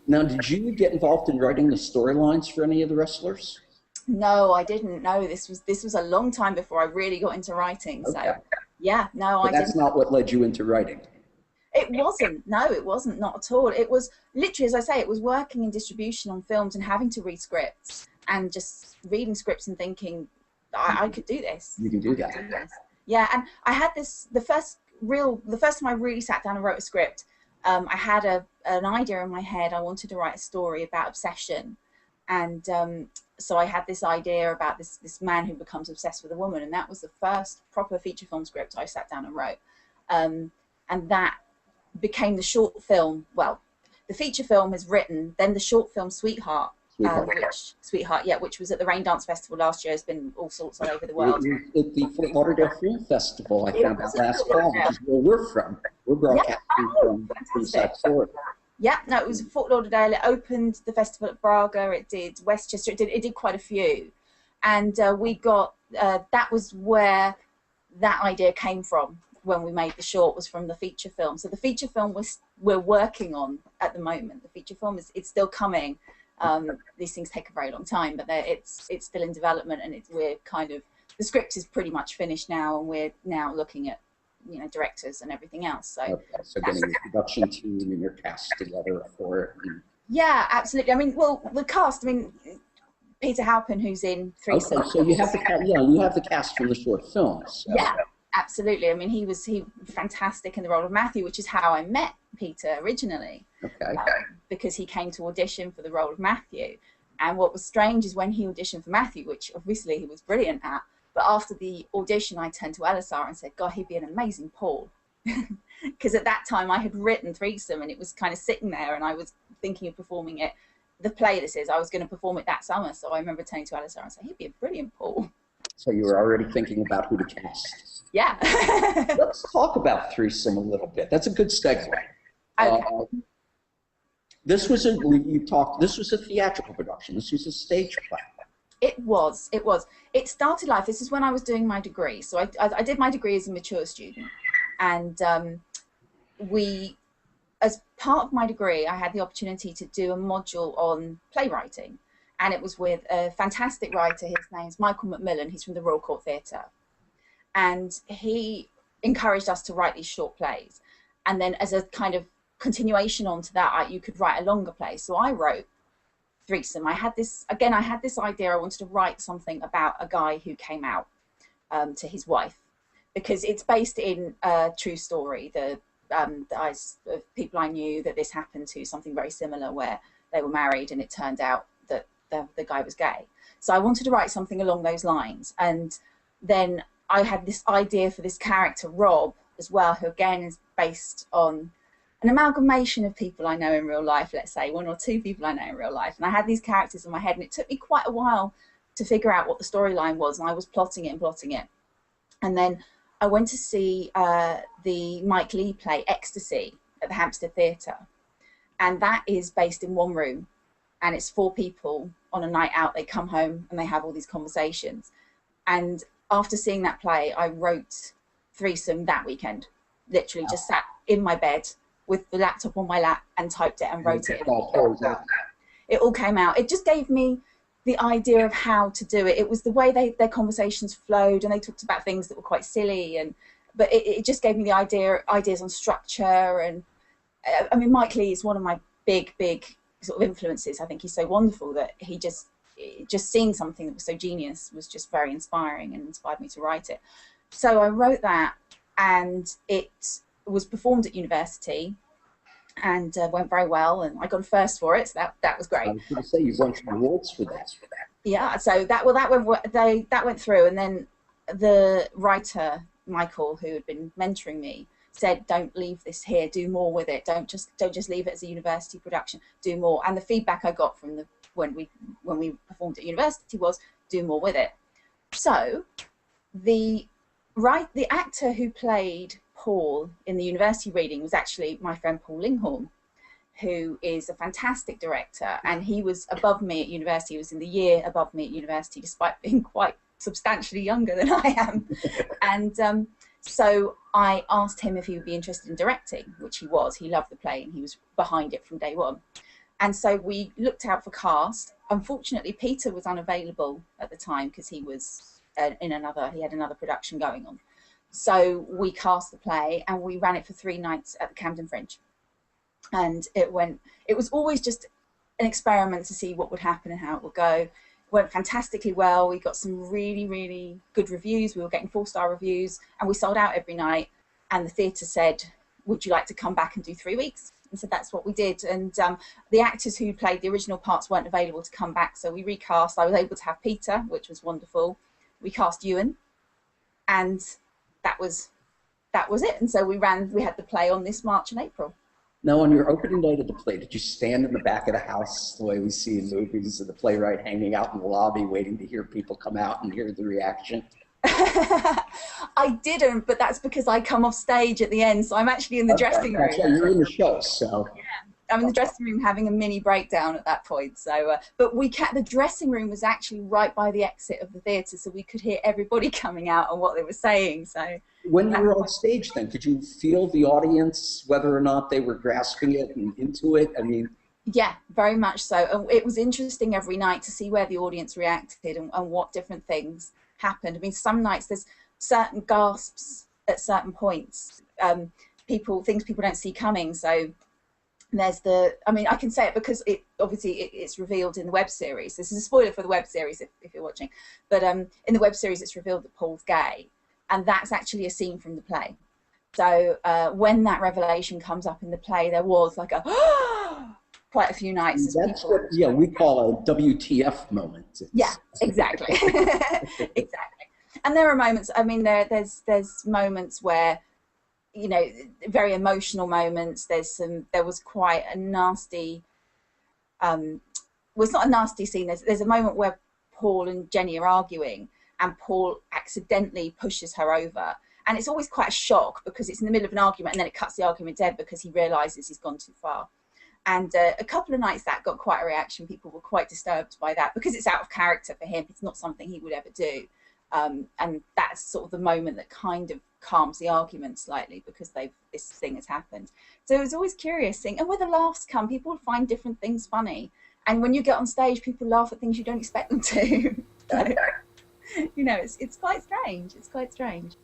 Now, did you get involved in writing the storylines for any of the wrestlers? No, I didn't. No, this was a long time before I really got into writing. So, Okay. yeah, no, But I that's didn't. not what led you into writing. It wasn't. No, it wasn't. Not at all. It was literally, as I say, it was working in distribution on films and having to read scripts and just reading scripts and thinking, I could do this. You can do that. Yeah, and I had this the first time I really sat down and wrote a script. I had an idea in my head. I wanted to write a story about obsession, and so I had this idea about this man who becomes obsessed with a woman, and that was the first proper feature film script I sat down and wrote, and that became the short film. Well, the feature film is written, then the short film Sweetheart. Which was at the Rain Dance Festival last year. Has been all sorts all over the world. At the Fort Lauderdale Film Festival, I found out last fall, which is where we're from. We're broadcasting from South Florida. Yeah, no, it was Fort Lauderdale. It opened the festival at Braga. It did Westchester. It did quite a few, and we got that was where that idea came from when we made the short, was from the feature film. So the feature film we're working on at the moment. The feature film it's still coming. These things take a very long time, but it's still in development, and we're kind of, the script is pretty much finished now, and we're now looking at directors and everything else. So, okay, so getting the production team and your cast together for it. Yeah, absolutely. I mean, well, the cast. I mean, Peter Halpin, who's in Threesome. Okay, so you have the cast from the short films. So. Yeah, absolutely. I mean, he was fantastic in the role of Matthew, which is how I met Peter originally. Okay. Because he came to audition for the role of Matthew, and what was strange is when he auditioned for Matthew, which obviously he was brilliant at, but after the audition I turned to Elisar and said, God, he'd be an amazing Paul. Because at that time I had written Threesome, and it was kind of sitting there, and I was thinking of performing it, the play this is, I was going to perform it that summer, so I remember turning to Elisar and saying, he'd be a brilliant Paul. So you were already thinking about who to cast. Yeah. Let's talk about Threesome a little bit. That's a good segue. Okay. This was a theatrical production. This was a stage play. It was. It started life. This is when I was doing my degree. So I did my degree as a mature student, and as part of my degree, I had the opportunity to do a module on playwriting, and it was with a fantastic writer. His name's Michael Macmillan. He's from the Royal Court Theatre, and he encouraged us to write these short plays, and then as a kind of continuation onto that, you could write a longer play. So I wrote Threesome. I had this idea. I wanted to write something about a guy who came out to his wife, because it's based in a true story. The eyes of people I knew that this happened to, something very similar, where they were married and it turned out that the guy was gay. So I wanted to write something along those lines, and then I had this idea for this character Rob as well, who again is based on an amalgamation of people I know in real life, let's say, one or two people I know in real life. And I had these characters in my head, and it took me quite a while to figure out what the storyline was, and I was plotting it. And then I went to see the Mike Leigh play Ecstasy at the Hampstead Theatre. And that is based in one room, and it's 4 people on a night out. They come home and they have all these conversations. And after seeing that play, I wrote Threesome that weekend. Literally just sat in my bed with the laptop on my lap and typed it and wrote it. It all came out. It just gave me the idea of how to do it. It was the way their conversations flowed, and they talked about things that were quite silly, but it just gave me the ideas on structure. And I mean, Mike Leigh is one of my big sort of influences. I think he's so wonderful that he just seeing something that was so genius was just very inspiring and inspired me to write it. So I wrote that, and it was performed at university, and went very well, and I got a first for it, so that was great. I was going to say, you won some awards for that. Yeah, so that went through, and then the writer Michael, who had been mentoring me, said, "Don't leave this here. Do more with it. Don't just leave it as a university production. Do more." And the feedback I got from when we performed at university was, "Do more with it." So the actor who played Paul in the university reading was actually my friend Paul Linghorn, who is a fantastic director, and he was above me at university. He was in the year above me at university, despite being quite substantially younger than I am. And so I asked him if he would be interested in directing, which he was. He loved the play, and he was behind it from day one. And so we looked out for cast. Unfortunately, Peter was unavailable at the time because he was he had another production going on. So we cast the play and we ran it for 3 nights at the Camden Fringe. And it was always just an experiment to see what would happen and how it would go. It went fantastically well. We got some really, really good reviews. We were getting 4-star reviews, and we sold out every night. And the theatre said, would you like to come back and do 3 weeks? And so that's what we did. And the actors who played the original parts weren't available to come back, so we recast. I was able to have Peter, which was wonderful. We cast Ewan, and that was it. And so we had the play on this March and April. Now, on your opening night of the play, did you stand in the back of the house the way we see in movies, of the playwright hanging out in the lobby waiting to hear people come out and hear the reaction? I didn't, but that's because I come off stage at the end, so I'm actually in the dressing room. Yeah, you're in the show, so. Yeah. I'm in the dressing room having a mini breakdown at that point. So, but the dressing room was actually right by the exit of the theatre, so we could hear everybody coming out and what they were saying. So when you were on stage, then, could you feel the audience, whether or not they were grasping it and into it? I mean, yeah, very much so. And it was interesting every night to see where the audience reacted and what different things happened. I mean, some nights there's certain gasps at certain points, things people don't see coming. So there's I can say it because it's revealed in the web series. This is a spoiler for the web series if you're watching, but in the web series it's revealed that Paul's gay, and that's actually a scene from the play. So when that revelation comes up in the play, there was like quite a few nights. That's what we call a WTF moment. Yeah, exactly. Exactly. And there are moments, I mean, there's moments where, you know, very emotional moments. There was quite a nasty, well, it's not a nasty scene. There's a moment where Paul and Jenny are arguing, and Paul accidentally pushes her over. And it's always quite a shock because it's in the middle of an argument and then it cuts the argument dead because he realizes he's gone too far. And a couple of nights that got quite a reaction. People were quite disturbed by that because it's out of character for him. It's not something he would ever do. And that's sort of the moment that kind of calms the argument slightly because this thing has happened. So it was always curious seeing, and where the laughs come, people will find different things funny. And when you get on stage, people laugh at things you don't expect them to. So, you know, it's quite strange. It's quite strange.